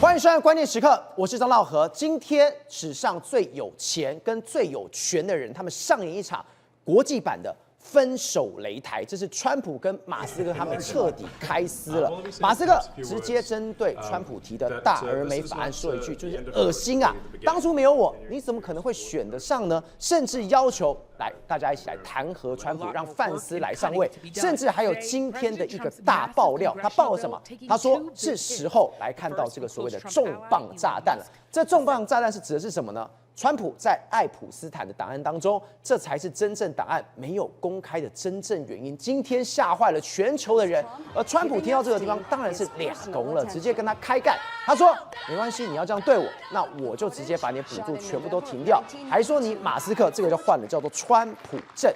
欢迎收看关键时刻，我是张道和。今天史上最有钱跟最有权的人，他们上演一场国际版的分手擂台。这是川普跟马斯克他们彻底开撕了。马斯克直接针对川普提的大而美法案说一句，就是恶心啊！当初没有我，你怎么可能会选得上呢？甚至要求来大家一起来弹劾川普，让范斯来上位，甚至还有今天的一个大爆料，他爆了什么？他说是时候来看到这个所谓的重磅炸弹了。这重磅炸弹是指的是什么呢？川普在爱普斯坦的档案当中，这才是真正档案没有公开的真正原因。今天吓坏了全球的人，而川普听到这个地方当然是俩拱了，直接跟他开干。他说没关系，你要这样对我，那我就直接把你的补助全部都停掉，还说你马斯克这个就换了，叫做川普症。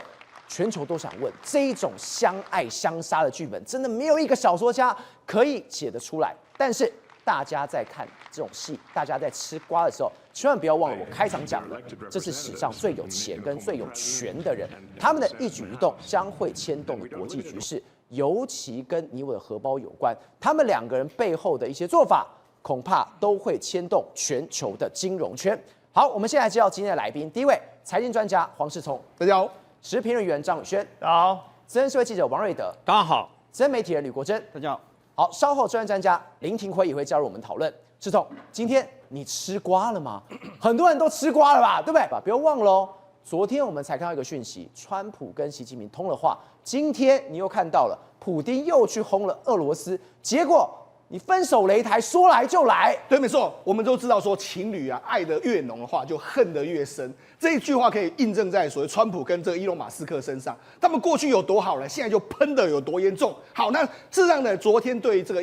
全球都想问，这一种相爱相杀的剧本，真的没有一个小说家可以写得出来。但是大家在看这种戏，大家在吃瓜的时候，千万不要忘了我开场讲的，这是史上最有钱跟最有权的人，他们的一举一动将会牵动国际局势，尤其跟你我的荷包有关。他们两个人背后的一些做法，恐怕都会牵动全球的金融圈。好，我们现在介绍今天的来宾，第一位财经专家黄世聪，大家好；时评人员张宇轩，大家好；资深社会记者王瑞德，大家好；资深媒体人吕国珍，大家好。好，稍后专家林廷辉也会加入我们讨论。世聪，今天你吃瓜了吗？很多人都吃瓜了吧，对不对？不要忘了哦，昨天我们才看到一个讯息，川普跟习近平通了话，今天你又看到了，普丁又去轰了俄罗斯，结果你分手擂台说来就来。对，没错，我们都知道说情侣啊，爱得越浓的话，就恨得越深。这一句话可以印证在所谓川普跟这个伊隆马斯克身上。他们过去有多好呢？现在就喷的有多严重。好，那事实上呢，昨天对于这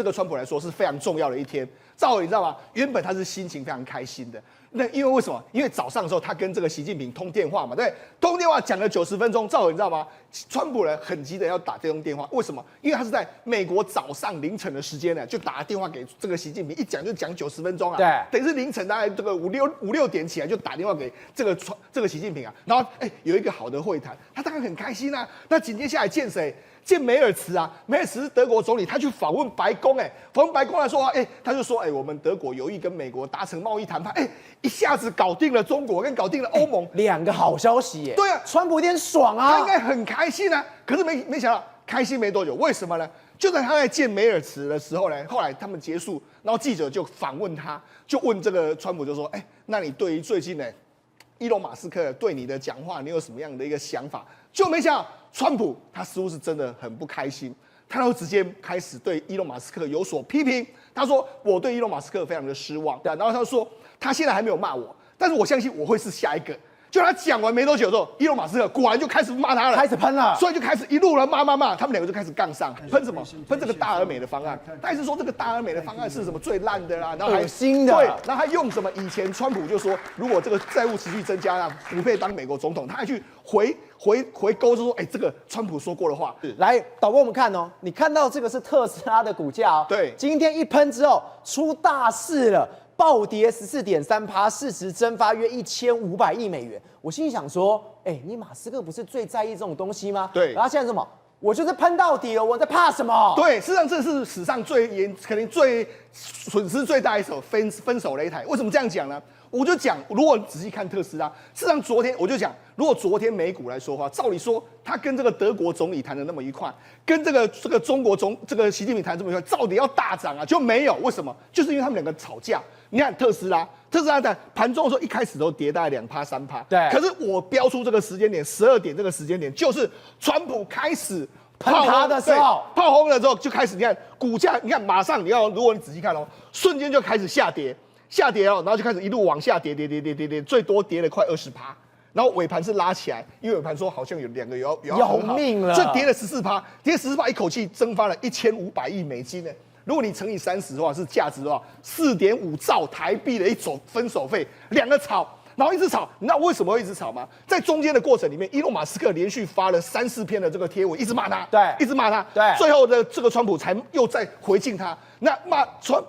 个川普来说是非常重要的一天。赵伟，你知道吗？原本他是心情非常开心的。那因为什么？因为早上的时候他跟这个习近平通电话嘛，对，通电话讲了90分钟。赵伟，你知道吗？川普呢很急的要打这通电话，为什么？因为他是在美国早上凌晨的时间呢，就打电话给这个习近平，一讲就讲90分钟啊，对，等于是凌晨大概这个五六点起来就打电话给这个习近平啊，然后有一个好的会谈，他当然很开心啊。那紧接下来见谁？见梅尔茨啊，梅尔茨是德国总理，他去访问白宫，访问白宫来说话，他就说，我们德国有意跟美国达成贸易谈判，一下子搞定了中国，跟搞定了欧盟，两个好消息耶。对啊，川普有点爽啊，他应该很开心啊。可是没想到开心没多久，为什么呢？就在他在见梅尔茨的时候呢，后来他们结束，然后记者就访问他，就问这个川普就说，那你对于最近呢，伊隆马斯克对你的讲话，你有什么样的一个想法？就没想到川普他似乎是真的很不开心，他就直接开始对伊隆马斯克有所批评。他说我对伊隆马斯克非常的失望，对，然后他说他现在还没有骂我，但是我相信我会是下一个。就他讲完没多久之后，伊隆马斯克果然就开始骂他了，开始喷了，所以就开始一路人骂，他们两个就开始杠上，喷什么？喷这个大而美的方案。他一直说这个大而美的方案是什么最烂的啦，然后还恶心的，对，然后还用什么？以前川普就说，如果这个债务持续增加啊，不配当美国总统，他还去回勾，就说，这个川普说过的话。来，导播我们看哦，你看到这个是特斯拉的股价哦，对，今天一喷之后出大事了。暴跌14.3%，市值蒸发约1500亿美元。我心里想说，你马斯克不是最在意这种东西吗？对。然后现在什么？我就是喷到底了，我在怕什么？对，事实上这是史上可能最损失最大一手分手擂台。为什么这样讲呢？我就讲，如果你仔细看特斯拉，事实上昨天我就讲，如果昨天美股来说的话，照理说他跟这个德国总理谈的那么愉快，跟这个中国这个习近平谈这么愉快，照理要大涨啊，就没有。为什么？就是因为他们两个吵架。你看特斯拉在盘中的时候一开始都跌大概2%、3%，对。可是我标出这个时间点12点这个时间点，就是川普开始喷他的时候，炮轰了之后就开始，你看股价，你看马上如果你仔细看哦，瞬间就开始下跌哦，然后就开始一路往下跌，最多跌了快20%，然后尾盘是拉起来，因为尾盘说好像有2个要命了，这跌了14%，跌14%，一口气蒸发了1500亿美金呢。如果你乘以30的话，是价值的话，4.5兆台币的一种分手费，两个吵。然后一直吵，你知道为什么会一直吵吗？在中间的过程里面，伊隆马斯克连续发了3、4篇的这个贴文，一直骂他，对，一直骂他，对，最后的这个川普才又再回敬他。那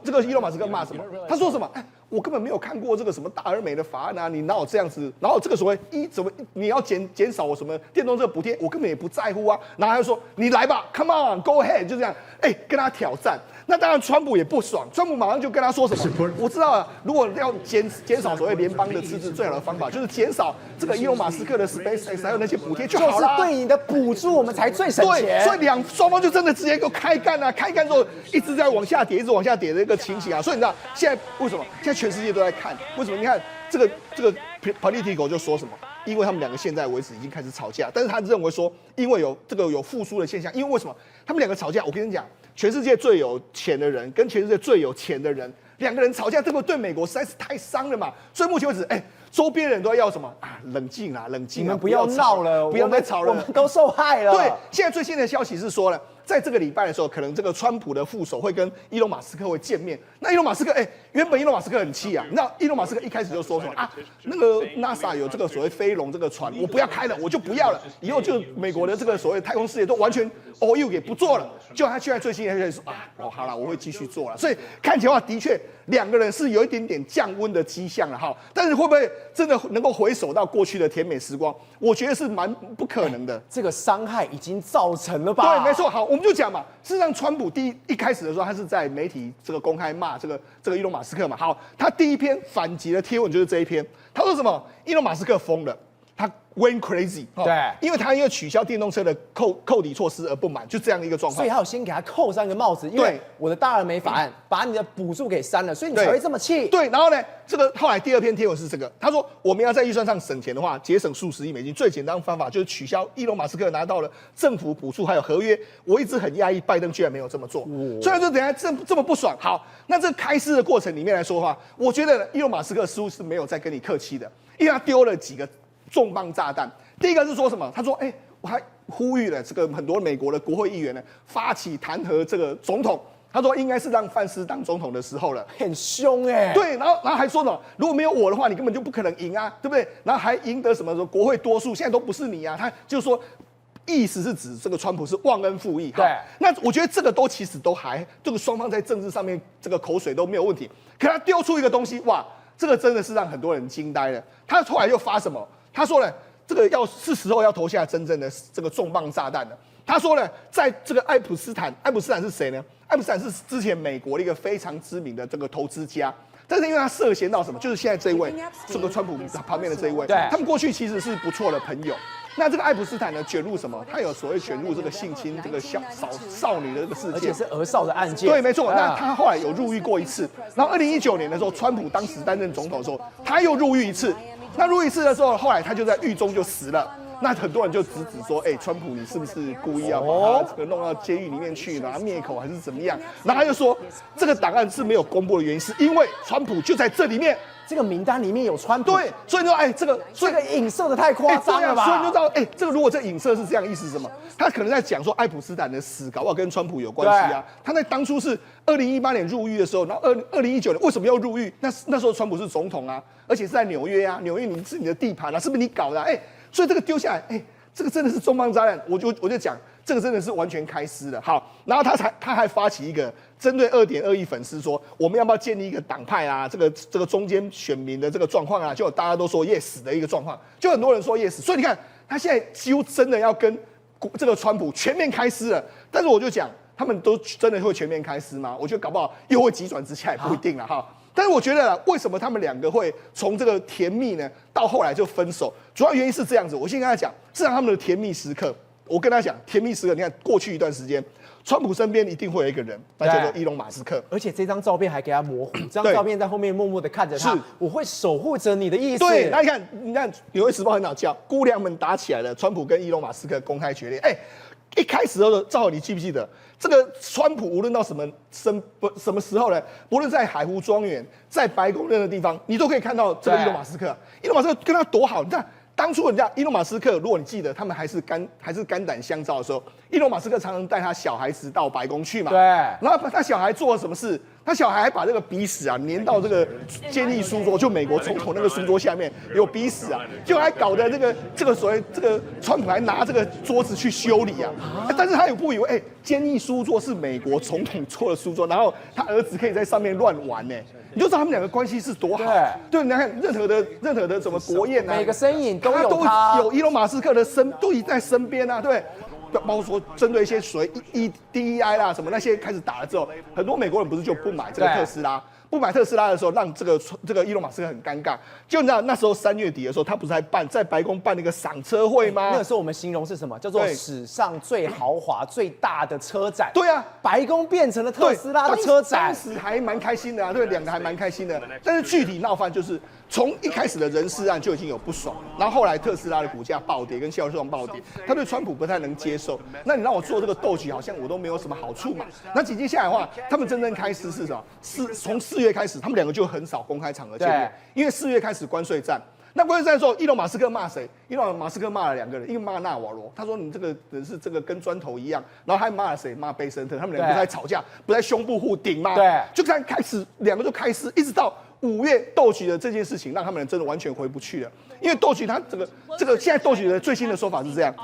这个伊隆马斯克骂什么？他说什么？我根本没有看过这个什么大而美的法案啊，你哪有这样子？然后这个所谓怎么你要减少我什么电动车补贴，我根本也不在乎啊。然后他就说你来吧 ，Come on，Go ahead，就这样，跟他挑战。那当然川普也不爽，川普马上就跟他说什么？我知道了，如果要减少所谓联邦的赤字，最好的方法就是减少这个伊隆马斯克的 SpaceX 还有那些补贴就好了。就是对你的补助，我们才最省钱。对，所以双方就真的直接给我开干啊！开干之后一直在往下跌，一直往下跌的一个情形啊。所以你知道现在为什么？现在全世界都在看，为什么？你看这个 Politico 就说什么？因为他们两个现在为止已经开始吵架，但是他认为说，因为有复苏的现象，因为为什么？他们两个吵架，我跟你讲，全世界最有钱的人跟全世界最有钱的人，两个人吵架，这个对美国实在是太伤了嘛。所以目前为止，周边人都要什么啊？冷静啊，冷静啊！你们不要闹了，不要再吵了，我们都受害了。对，现在最新的消息是说呢，在这个礼拜的时候，可能这个川普的副手会跟伊隆马斯克会见面。那伊隆马斯克，原本伊隆马斯克很气啊，你知道伊隆马斯克一开始就说什么啊？那个 NASA 有这个所谓飞龙这个船，我不要开了，我就不要了，以后就美国的这个所谓太空事业都完全 all you 也不做了。就他现在最新的消息说啊，好了，我会继续做了。所以看起来的话，的确两个人是有一点点降温的迹象了哈。但是会不会真的能够回首到过去的甜美时光？我觉得是蛮不可能的。这个伤害已经造成了吧？对，没错。好，我们就讲嘛。事实上，川普一开始的时候，他是在媒体这个公开骂这个伊隆马斯克嘛。好，他第一篇反击的贴文就是这一篇。他说什么？伊隆马斯克疯了，他 went crazy。对，因为他因为取消电动车的扣抵措施而不满，就这样的一个状况。所以他有先给他扣上一个帽子，因为我的大而美法案把你的补助给删了，所以你才会这么气。对，然后呢，这个后来第二篇贴文是这个，他说我们要在预算上省钱的话，节省数十亿美金，最简单的方法就是取消伊隆马斯克拿到了政府补助还有合约。我一直很压抑，拜登居然没有这么做，虽然说等一下这么不爽。好，那这开撕的过程里面来说的话，我觉得伊隆马斯克似乎是没有在跟你客气的，因为他丢了几个重磅炸弹。第一个是说什么？他说，我还呼吁了这个很多美国的国会议员呢，发起弹劾这个总统。他说应该是让范斯当总统的时候了，很凶对，然后还说呢，如果没有我的话，你根本就不可能赢啊，对不对？然后还赢得什么国会多数，现在都不是你啊。他就说，意思是指这个川普是忘恩负义。对，那我觉得这个其实都还这个双方在政治上面这个口水都没有问题。可他丢出一个东西，哇，这个真的是让很多人惊呆了。他后来又发什么？他说呢，这个是时候要投下真正的这个重磅炸弹了。他说呢，在这个爱普斯坦是谁呢？爱普斯坦是之前美国的一个非常知名的这个投资家，但是因为他涉嫌到什么，就是现在这一位，这个川普旁边的这一位，他们过去其实是不错的朋友。那这个爱普斯坦呢，卷入什么？他有所谓卷入这个性侵这个少女的这个事件，而且是儿少的案件。对，没错。那他后来有入狱过一次，然后2019年的时候，川普当时担任总统的时候，他又入狱一次。那入狱一次的时候，后来他就在狱中就死了。那很多人就指说，川普你是不是故意要把他这个弄到监狱里面去，然后灭口还是怎么样？然后他就说，这个档案是没有公布的原因，是因为川普就在这里面。这个名单里面有川普，对，所以你说，这个影射的太夸张了吧？所以你就知道，这个如果这影射是这样意思是什么？他可能在讲说爱普斯坦的死搞不好跟川普有关系啊。他在当初是2018年入狱的时候，然后2019年为什么要入狱？那时候川普是总统啊，而且是在纽约啊，纽约是你的地盘啊，是不是你搞的啊？所以这个丢下来，这个真的是重磅炸弹，我就讲，这个真的是完全开撕了。好，然后他还发起一个针对2.2亿粉丝说，我们要不要建立一个党派啊？这个中间选民的这个状况啊，就大家都说 yes 的一个状况，就很多人说 yes。所以你看，他现在几乎真的要跟这个川普全面开撕了。但是我就讲，他们都真的会全面开撕吗？我觉得搞不好又会急转直下，也不一定了哈。但是我觉得为什么他们两个会从这个甜蜜呢，到后来就分手？主要原因是这样子。我先跟他讲，至少他们的甜蜜时刻，我跟他讲，甜蜜时刻，你看过去一段时间，川普身边一定会有一个人，那叫做伊隆马斯克。而且这张照片还给他模糊，这张照片在后面默默的看着他，我会守护着你的意思。对，那你看，《纽约时报》很好叫，姑娘们打起来了，川普跟伊隆马斯克公开决裂。一开始的时候，赵浩，你记不记得这个川普无论到什么时候呢？不论在海湖庄园，在白宫任何地方，你都可以看到这个伊隆马斯克。伊隆马斯克跟他多好，你看当初人家伊隆马斯克，如果你记得，他们还是肝胆相照的时候，伊隆马斯克常常带他小孩子到白宫去嘛。对。然后他小孩做了什么事？他小孩还把这个鼻屎啊粘到这个监狱书桌，就美国总统那个书桌下面有鼻屎啊，就还搞得这个所谓这个川普还拿这个桌子去修理啊。但是他也不以为监狱书桌是美国总统做的书桌，然后他儿子可以在上面乱玩呢。你就知道他们两个关系是多好。对，你看任何的什么国宴啊，每个身影都有他，有伊隆马斯克的都在身边啊，对不对？包括说针对一些所谓 DEI 啦什么那些开始打了之后，很多美国人不是就不买这个特斯拉。不买特斯拉的时候，让这个伊隆马斯克很尴尬。就那时候3月底的时候，他不是还在白宫办那个赏车会吗？那个时候我们形容是什么？叫做史上最豪华、最大的车展。对啊，白宫变成了特斯拉的车展，当时还蛮开心的啊，对，两个还蛮开心的。但是具体闹翻就是从一开始的人事案就已经有不爽，然后后来特斯拉的股价暴跌，跟销售量暴跌，他对川普不太能接受。那你让我做这个斗局，好像我都没有什么好处嘛。那紧接下来的话，他们真正开始是什么？从4月开始，他们两个就很少公开场合见面，因为4月开始关税战。那关税战的时候，伊隆马斯克骂谁？伊隆马斯克骂了2个人，一个骂纳瓦罗，他说你这个人是这个跟砖头一样，然后还骂了谁？骂贝森特，他们两个不在吵架，不在胸部互顶吗？对，就开始2个就开始，一直到5月斗局的这件事情，让他们真的完全回不去了。因为斗局他这个现在斗局的最新的说法是这样，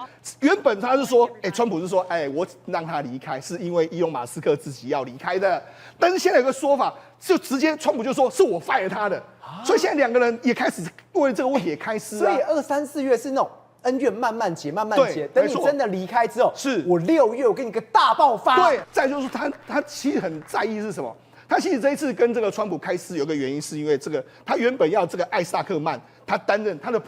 原本他是说，川普是说，我让他离开是因为伊隆马斯克自己要离开的，但是现在有个说法，就直接川普就说是我 fire 他的，所以现在2个人也开始为了这个问题也开撕啊。所以2、3、4月是那种恩怨慢慢结，慢慢结，等你真的离开之后，是我6月我给你个大爆发。对，再就是他其实很在意是什么？他其实这一次跟这个川普开撕有个原因，是因为他原本要这个艾萨克曼，他担任他的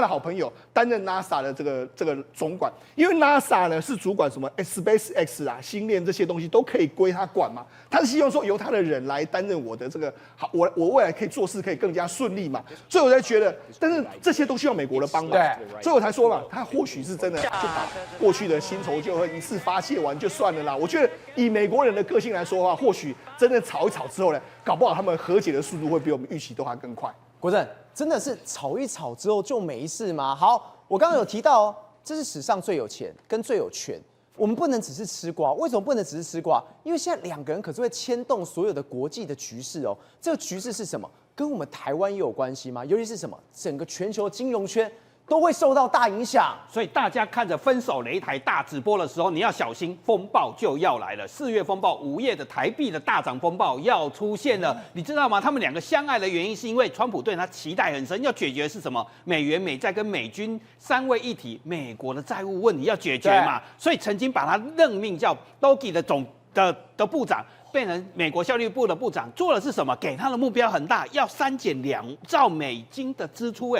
好朋友担任 NASA 的这个总管，因为 NASA 呢是主管什么 SpaceX 啊、星链这些东西都可以归他管嘛。他是希望说由他的人来担任我的这个好，我未来可以做事可以更加顺利嘛。所以我才觉得，但是这些都需要美国的帮忙，所以我才说嘛，他或许是真的就把过去的新仇旧恨一次发泄完就算了啦。我觉得以美国人的个性来说的话，或许真的吵一吵之后呢，搞不好他们和解的速度会比我们预期都还更快。国正，真的是吵一吵之后就没事吗？好，我刚刚有提到哦，这是史上最有钱跟最有权，我们不能只是吃瓜。为什么不能只是吃瓜？因为现在2个人可是会牵动所有的国际的局势哦。这个局势是什么？跟我们台湾也有关系吗？尤其是什么？整个全球金融圈都会受到大影响。所以大家看着分手擂台大直播的时候，你要小心，风暴就要来了。4月风暴，5月的台币的大涨风暴要出现了。你知道吗？他们2个相爱的原因是因为川普对他期待很深，要解决的是什么？美元、美债跟美军3位一体，美国的债务问题要解决嘛。所以曾经把他任命叫 Doge 的部长。变成美国效率部的部长，做的是什么？给他的目标很大，要删减2兆美金的支出，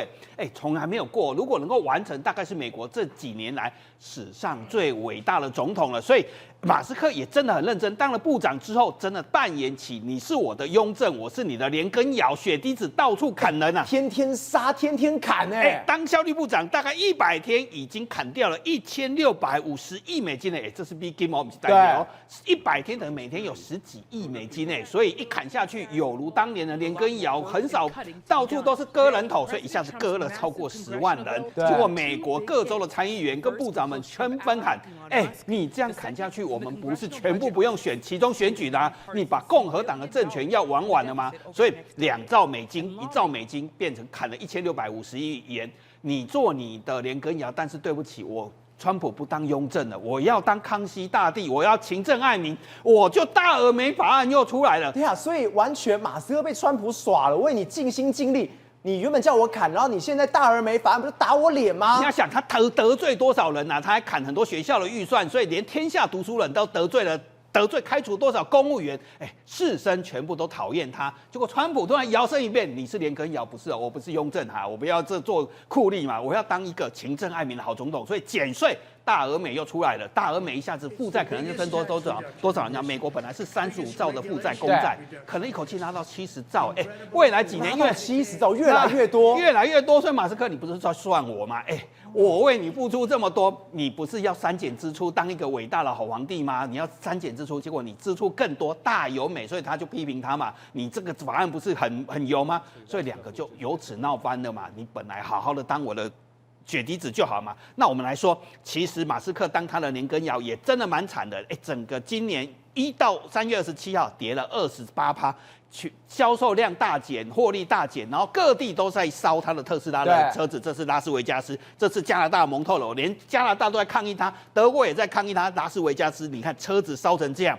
从来没有过。如果能够完成，大概是美国这几年来史上最伟大的总统了。所以马斯克也真的很认真，当了部长之后，真的扮演起你是我的雍正，我是你的连根尧，血滴子到处砍人啊，天天杀，天天砍当效率部长大概100天已经砍掉了1650亿美金这是 big game 不是代表100天等于每天有10几亿美金所以一砍下去，有如当年的连根尧，很少到处都是割人头，所以一下子割了超过10万人。结果美国各州的参议员跟部长们纷纷喊：你这样砍下去，我们不是全部不用选其中选举的你把共和党的政权要玩完了吗？所以2兆美金、1兆美金变成砍了1650亿元。你做你的连根尧，但是对不起我。川普不当雍正了，我要当康熙大帝，我要勤政爱民，我就大而美法案又出来了。对啊，所以完全马斯克被川普耍了，为你尽心尽力，你原本叫我砍，然后你现在大而美法案，不是打我脸吗？你要想他得罪多少人啊？他还砍很多学校的预算，所以连天下读书人都得罪开除多少公务员，士绅全部都讨厌他。结果川普突然摇身一变，你是连根尧，不是我不是雍正我不要这做酷吏嘛，我要当一个勤政爱民的好总统，所以减税。大而美又出来了，大而美一下子负债可能就增多少？人家美国本来是35兆的负债公债，可能一口气拿到70兆。未来几年因为70兆越来越多，所以马斯克你不是在算我吗？我为你付出这么多，你不是要删减支出，当一个伟大的好皇帝吗？你要删减支出，结果你支出更多，大有美，所以他就批评他嘛。你这个法案不是很油吗？所以2个就由此闹翻了嘛。你本来好好的当我的血滴子就好嘛。那我们来说，其实马斯克当他的连根尧也真的蛮惨的。整个今年1到3月27号跌了28%。销售量大减，获利大减，然后各地都在烧他的特斯拉的车子。这是拉斯维加斯，这次加拿大蒙特娄，连加拿大都在抗议他，德国也在抗议他。拉斯维加斯，你看车子烧成这样，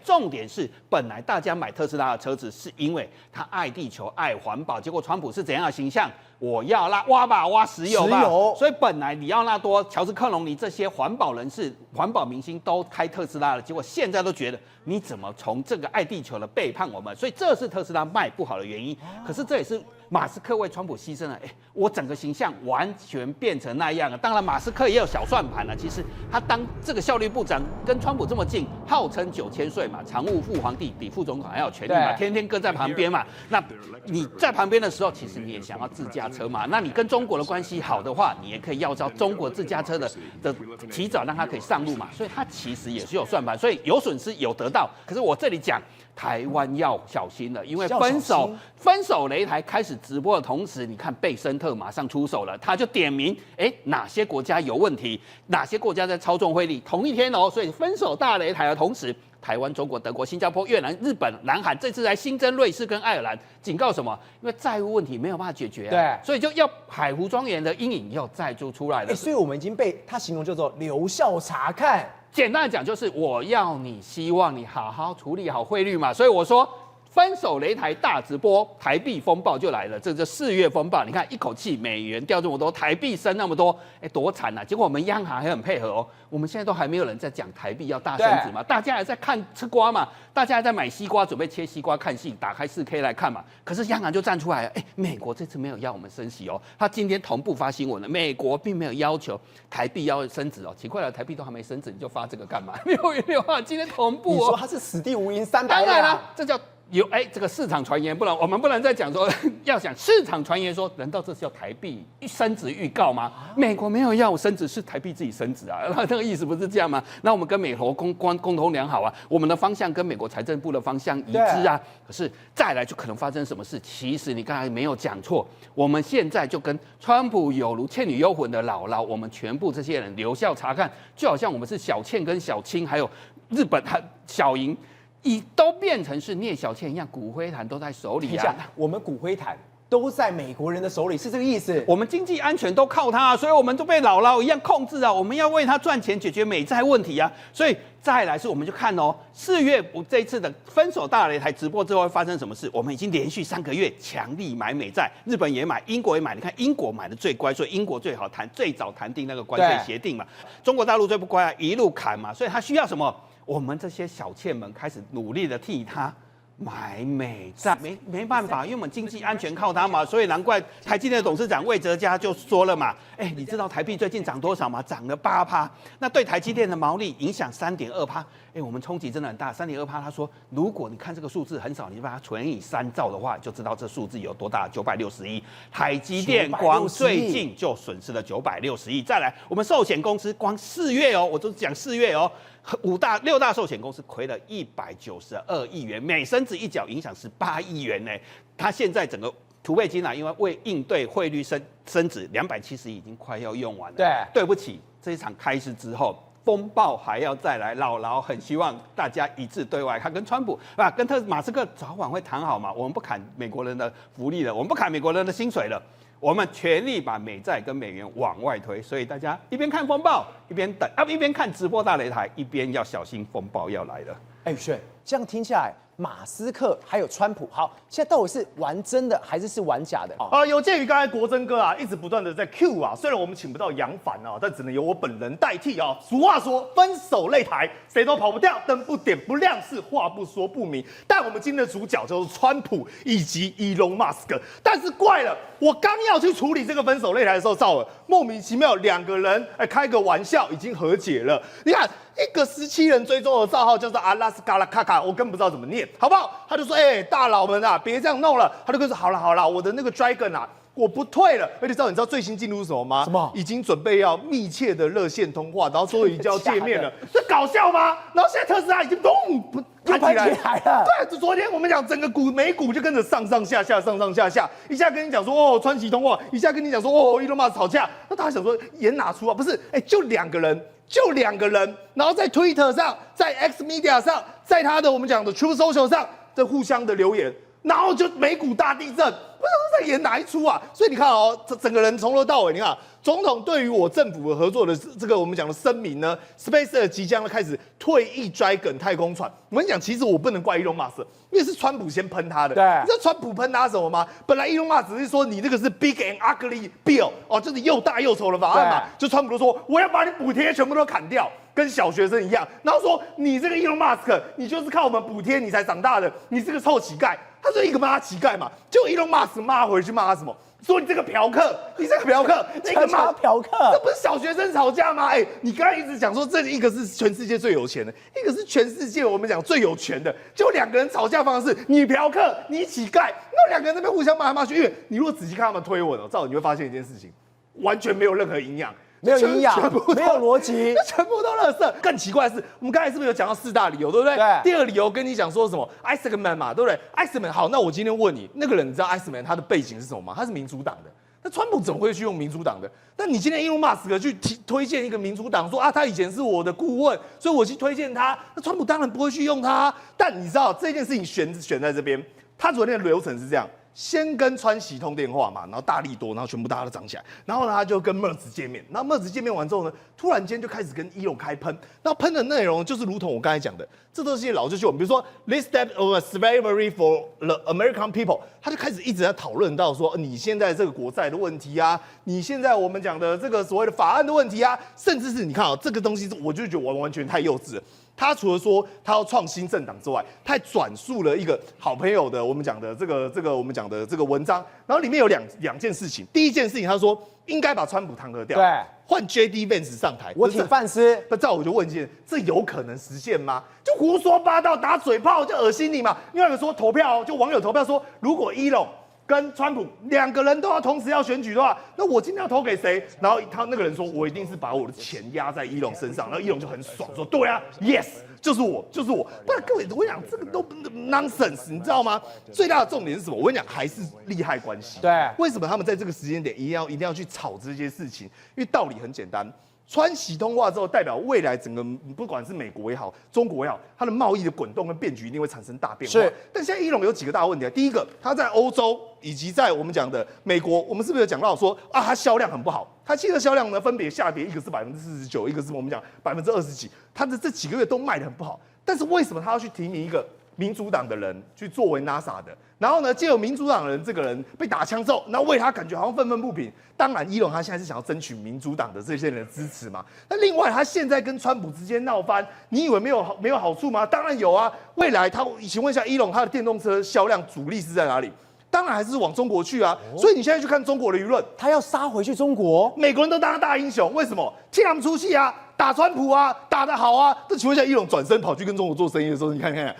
重点是本来大家买特斯拉的车子是因为他爱地球、爱环保，结果川普是怎样的形象？我要挖石油吧。所以本来里奥纳多、乔治克隆尼这些环保人士、环保明星都开特斯拉了，结果现在都觉得你怎么从这个爱地球的背叛我们？所以这是特斯拉卖不好的原因。可是这也是马斯克为川普牺牲了。我整个形象完全变成那样了。当然，马斯克也有小算盘了。其实他当这个效率部长跟川普这么近，号称9000岁嘛，常务副皇帝比副总统还要有权力嘛，天天跟在旁边嘛。那你在旁边的时候，其实你也想要自驾车嘛。那你跟中国的关系好的话，你也可以要招中国自驾车的提早让他可以上路嘛。所以他其实也是有算盘，所以有损失有得到。可是我这里讲，台湾要小心了，因为分手擂台开始直播的同时，你看贝森特马上出手了，他就点名，哪些国家有问题，哪些国家在操纵汇率，同一天哦，所以分手大擂台的同时，台湾、中国、德国、新加坡、越南、日本、南韩这次还新增瑞士跟爱尔兰，警告什么？因为债务问题没有办法解决对，所以就要海湖庄园的阴影又再就出来了。所以我们已经被他形容叫做留校察看。简单的讲，就是我要你，希望你好好处理好汇率嘛。所以我说，分手擂台大直播，台币风暴就来了。这4月风暴，你看一口气美元掉这么多，台币升那么多，多惨啊！结果我们央行还很配合哦。我们现在都还没有人在讲台币要大升值嘛，大家还在吃瓜嘛，大家还在买西瓜，准备切西瓜看戏，打开4K 来看嘛。可是央行就站出来了，美国这次没有要我们升息哦，他今天同步发新闻了，美国并没有要求台币要升值哦。奇怪了，台币都还没升值，你就发这个干嘛？没有啊，今天同步哦。你说他是死地无银300两？当然了，这叫。这个市场传言，我们不能再讲说要讲市场传言说，难道这是要台币升值预告吗？美国没有要升值，是台币自己升值啊，那个意思不是这样吗？那我们跟美国沟通良好啊，我们的方向跟美国财政部的方向一致啊。可是再来就可能发生什么事？其实你刚才没有讲错，我们现在就跟川普有如倩女幽魂的姥姥，我们全部这些人留校察看，就好像我们是小倩跟小青，还有日本小莹。都变成是聂小倩一样，骨灰坛都在手里啊！我们骨灰坛都在美国人的手里，是这个意思？我们经济安全都靠他，所以我们就被姥姥一样控制啊！我们要为他赚钱，解决美债问题啊！所以再来是，我们就看哦，4月这一次的分手大擂台直播之后会发生什么事？我们已经连续3个月强力买美债，日本也买，英国也买。你看英国买的最乖，所以英国最好最早谈定那个关税协定嘛。中国大陆最不乖啊，一路砍嘛，所以他需要什么？我们这些小妾们开始努力的替他买美债，没办法，因为我们经济安全靠它嘛，所以难怪台积电的董事长魏哲家就说了嘛，你知道台币最近涨多少吗？涨了8%，那对台积电的毛利影响3.2%，我们冲击真的很大，3.2%。他说，如果你看这个数字很少，你就把它乘以3兆的话，就知道这数字有多大，960亿。台积电光最近就损失了960亿。再来，我们寿险公司光4月哦，我都讲4月哦。6大寿险公司亏了192亿元，每升值一角影响18亿元呢。它现在整个储备金啊，因为为应对汇率升值，270亿已经快要用完了。对不起，这一场开市之后，风暴还要再来。姥姥很希望大家一致对外，他跟川普跟马斯克早晚会谈好嘛。我们不砍美国人的福利了，我们不砍美国人的薪水了。我们全力把美债跟美元往外推，所以大家一边看风暴，一边等一边看直播大擂台，一边要小心风暴要来了。轩，这样听下来，马斯克还有川普，好，现在到底是玩真的还是玩假的？有鉴于刚才国珍哥啊一直不断的在 Q 啊，虽然我们请不到杨凡啊，但只能由我本人代替啊。俗话说，分手擂台谁都跑不掉，灯不点不亮是话不说不明。但我们今天的主角就是川普以及伊隆马斯克。但是怪了，我刚要去处理这个分手擂台的时候，赵尔莫名其妙2个人开个玩笑已经和解了。你看。一个17人追踪的账号叫做阿拉斯加拉卡卡，我根本不知道怎么念，好不好？他就说，大佬们啊，别这样弄了。他就跟说，好了，我的那个 Dragon 啊，我不退了。而且你知道最新进度是什么吗？什么？已经准备要密切的热线通话，然后终于就要见面了，这搞笑吗？然后现在特斯拉已经弹起来了。对，昨天我们讲整个美股就跟着上上下下，一下跟你讲说川崎通话，一下跟你讲说伊隆马斯克吵架，那大家想说演哪出啊？不是，就2个人。就2个人，然后在 Twitter 上，在 X Media 上，在他的我们讲的 True Social 上，这互相的留言，然后就美股大地震。不知道在演哪一出啊？所以你看哦，整个人从头到尾，你看总统对于我政府合作的这个我们讲的声明呢 ，SpaceX 即将开始退役 Dragon 太空船。我跟你讲，其实我不能怪Elon Musk，因为是川普先喷他的。对，你知道川普喷他什么吗？本来Elon Musk只是说你这个是 Big and Ugly Bill 哦，就是又大又丑的法案嘛。就川普就说我要把你补贴全部都砍掉。跟小学生一样，然后说你这个 Elon Musk， 你就是靠我们补贴你才长大的，你是个臭乞丐。他说一个骂他乞丐嘛，结果 Elon Musk 骂回去骂他什么？说你这个嫖客，你这个嫖客，那个骂嫖客，这不是小学生吵架吗？你刚才一直讲说这一个是全世界最有钱的，一个是全世界我们讲最有权的，结果2个人吵架方式，你嫖客，你乞丐，那2个人那边互相骂来骂去。因为你如果仔细看他们推文哦，照你会发现一件事情，完全没有任何营养。没有营养，没有逻辑，全部都垃圾。更奇怪的是，我们刚才是不是有讲到4大理由，对不对？对。第2个理由跟你讲说什么 ，Iceman 嘛，对不对 ？Iceman 好，那我今天问你，那个人你知道 Iceman 他的背景是什么吗？他是民主党的。那川普怎么会去用民主党的？那你今天Elon Musk去推荐一个民主党，说啊，他以前是我的顾问，所以我去推荐他。那川普当然不会去用他。但你知道这件事情选在这边，他昨天的流程是这样。先跟川喜通电话嘛，然后大力多，然后全部大家都涨起来，然后呢他就跟 Merz 见面，然后 Merz 见面完之后呢，突然间就开始跟Elon开喷，那喷的内容就是如同我刚才讲的，这都是些老旧新闻，比如说 This step of slavery for the American people， 他就开始一直在讨论到说你现在这个国债的问题啊，你现在我们讲的这个所谓的法案的问题啊，甚至是你看这个东西，我就觉得完全太幼稚了。他除了说他要创新政党之外，他还转述了一个好朋友的我们讲的这个我们讲的这个文章，然后里面有两件事情。第一件事情，他说应该把川普弹劾掉，对，换 JD Vance 上台。我挺范斯。那这我就问一件，这有可能实现吗？就胡说八道，打嘴炮，就恶心你嘛。另外一个说投票，就网友投票说，如果Elon跟川普2个人都要同时要选举的话，那我今天要投给谁？然后他那个人说，我一定是把我的钱压在Elon身上，然后Elon就很爽，说对啊 ，yes， 就是我。不然各位，我跟你讲，这个都 nonsense， 你知道吗？最大的重点是什么？我跟你讲，还是利害关系。对，为什么他们在这个时间点一定要去炒这些事情？因为道理很简单。川习通话之后，代表未来整个不管是美国也好，中国也好，它的贸易的滚动跟变局一定会产生大变化。是，但现在Elon有几个大问题啊。第一个，它在欧洲以及在我们讲的美国，我们是不是有讲到说啊，它销量很不好？它汽车销量呢分别下跌，一个是49%，一个是我们讲20%几，它的这几个月都卖得很不好。但是为什么他要去提名一个民主党的人去作为 NASA 的？然后呢，借由民主党人这个人被打枪之后，然后为他感觉好像愤愤不平。当然，Elon他现在是想要争取民主党的这些人的支持嘛。那另外，他现在跟川普之间闹翻，你以为没有好处吗？当然有啊。未来请问一下，Elon他的电动车销量主力是在哪里？当然还是往中国去啊。所以你现在去看中国的舆论，他要杀回去中国，美国人都当他大英雄，为什么？替他们出气啊，打川普啊，打得好啊。那请问一下，Elon转身跑去跟中国做生意的时候，你看看。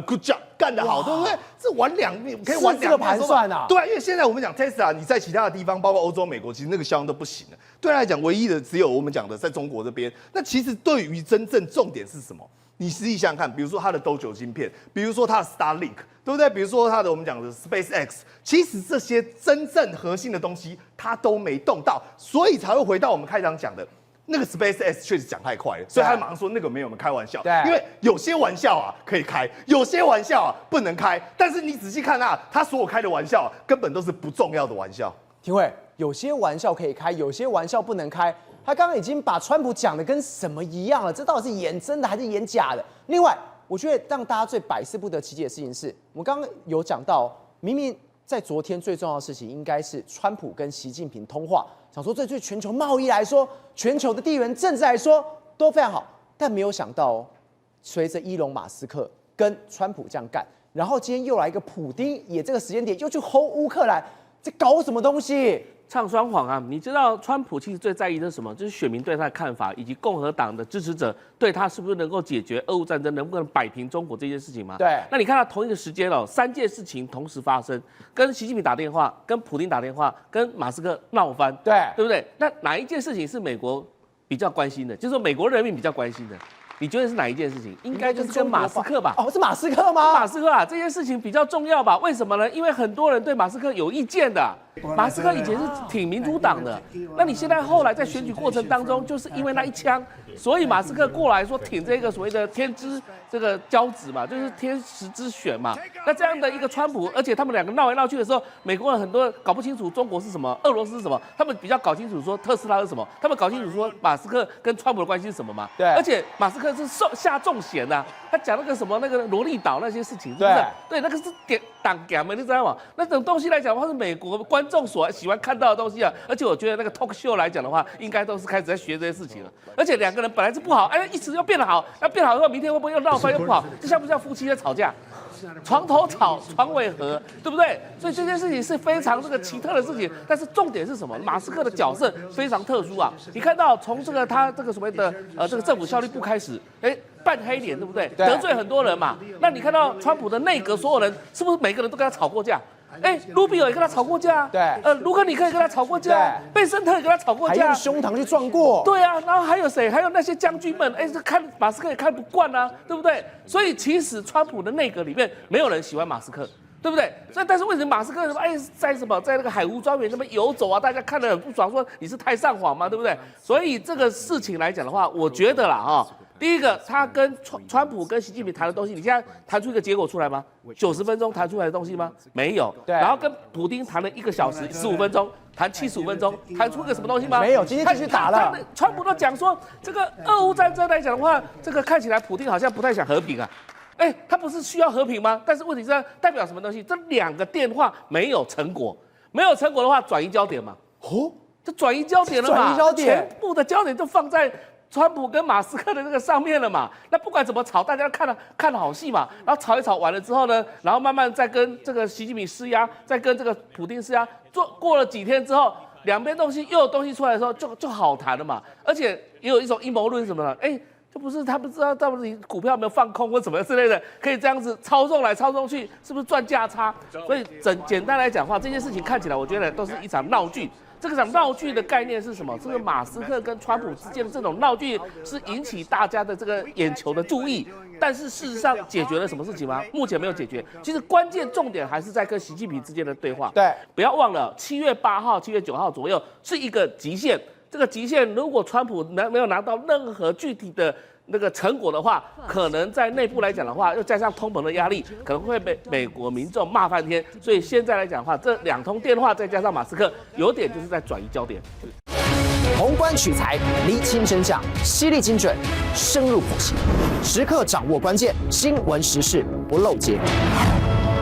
good job， 干得好，对不对？这玩两面，可以玩这个盘算啊。对啊，因为现在我们讲 Tesla， 你在其他的地方，包括欧洲、美国，其实那个销量都不行了。对他来讲，唯一的只有我们讲的在中国这边。那其实对于真正重点是什么？你实际想想看，比如说它的Dojo晶片，比如说它的 Starlink， 对不对？比如说它的我们讲的 SpaceX， 其实这些真正核心的东西它都没动到，所以才会回到我们开场讲的。那个 SpaceX 确实讲太快了，所以他马上说那个没有，我们开玩笑。对，因为有些玩笑啊可以开，有些玩笑啊不能开。但是你仔细看啊，他所有开的玩笑根本都是不重要的玩笑。廷伟，有些玩笑可以开，有些玩笑不能开。他刚刚已经把川普讲的跟什么一样了，这到底是演真的还是演假的？另外，我觉得让大家最百思不得其解的事情是，我们刚刚有讲到，明明在昨天最重要的事情应该是川普跟习近平通话。想说这对全球贸易来说，全球的地缘政治来说都非常好，但没有想到哦，随着伊隆马斯克跟川普这样干，然后今天又来一个普丁，也这个时间点又去轰乌克兰，这搞什么东西？唱双簧啊！你知道川普其实最在意的是什么？就是选民对他的看法，以及共和党的支持者对他是不是能够解决俄乌战争，能不能摆平中国这件事情吗？对。那你看到同一个时间哦，3件事情同时发生，跟习近平打电话，跟普丁打电话，跟马斯克闹翻，对不对？那哪一件事情是美国比较关心的？就是说美国人民比较关心的？你觉得是哪一件事情？应该就是跟马斯克吧？哦，是马斯克吗？马斯克啊，这件事情比较重要吧？为什么呢？因为很多人对马斯克有意见的。马斯克以前是挺民主党的，那你现在后来在选举过程当中，就是因为那一枪，所以马斯克过来说挺这个所谓的天之这个骄子嘛，就是天时之选嘛。那这样的一个川普，而且他们两个闹来闹去的时候，美国人很多搞不清楚中国是什么，俄罗斯是什么，他们比较搞清楚说特斯拉是什么，他们搞清楚说马斯克跟川普的关系是什么嘛。对，而且马斯克是下重险呐、他讲那个什么那个罗利岛那些事情，是不是？对，那个是党感嘛，你知道吗？那种东西来讲的话，是美国观众所喜欢看到的东西啊。而且我觉得那个 talk show 来讲的话，应该都是开始在学这些事情了。而且两个人本来是不好，哎，一直要变得好，那变好以后，明天会不会又闹翻又不好？这像不像夫妻在吵架？床头吵，床尾和，对不对？所以这件事情是非常这个奇特的事情。但是重点是什么？马斯克的角色非常特殊啊！你看到从这个他这个所谓的这个政府效率部开始，哎。扮黑脸对不对？得罪很多人嘛。那你看到川普的内阁所有人，是不是每个人都跟他吵过架？哎，卢比尔也跟他吵过架。对。卢克尼克也跟他吵过架。贝森特也跟他吵过架。还用胸膛去撞过。对啊，然后还有谁？还有那些将军们，哎，这看马斯克也看不惯啊，对不对？所以其实川普的内阁里面没有人喜欢马斯克。对不对？所以，但是为什么马斯克哎在什么在那个海湖庄园那边游走啊？大家看得很不爽，说你是太上皇嘛，对不对？所以这个事情来讲的话，我觉得啦哈，第一个他跟川普跟习近平谈的东西，你现在谈出一个结果出来吗？90分钟谈出来的东西吗？没有。对。然后跟普丁谈了1个小时15分钟，谈75分钟，谈出个什么东西吗？没有。今天继续打了。川普都讲说，这个俄乌战争来讲的话，这个看起来普丁好像不太想和平啊。哎，他不是需要和平吗？但是问题是代表什么东西？这2个电话没有成果，没有成果的话，转移焦点嘛。哦，这转移焦点了嘛？转移焦点，全部的焦点就放在川普跟马斯克的这个上面了嘛。那不管怎么吵，大家看了好戏嘛。然后吵一吵完了之后呢，然后慢慢再跟这个习近平施压，再跟这个普丁施压。过了几天之后，两边东西又有东西出来的时候，就好谈了嘛。而且也有一种阴谋论是什么呢？哎。就不是他不知道到底股票有没有放空或什么之类的，可以这样子操纵来操纵去，是不是赚价差？所以简单来讲的话，这件事情看起来我觉得都是一场闹剧。这个场闹剧的概念是什么？这个马斯克跟川普之间的这种闹剧是引起大家的这个眼球的注意，但是事实上解决了什么事情吗？目前没有解决。其实关键重点还是在跟习近平之间的对话。对，不要忘了7月8号、7月9号左右是一个极限。这个极限，如果川普没有拿到任何具体的那个成果的话，可能在内部来讲的话，又加上通膨的压力，可能会被美国民众骂翻天。所以现在来讲的话，这2通电话再加上马斯克，有点就是在转移焦点。宏观取材，厘清真相，犀利精准，深入剖析，时刻掌握关键，新闻时事不漏接。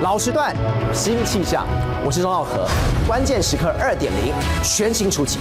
老时段，新气象，我是钟浩和，关键时刻2.0，全新出击。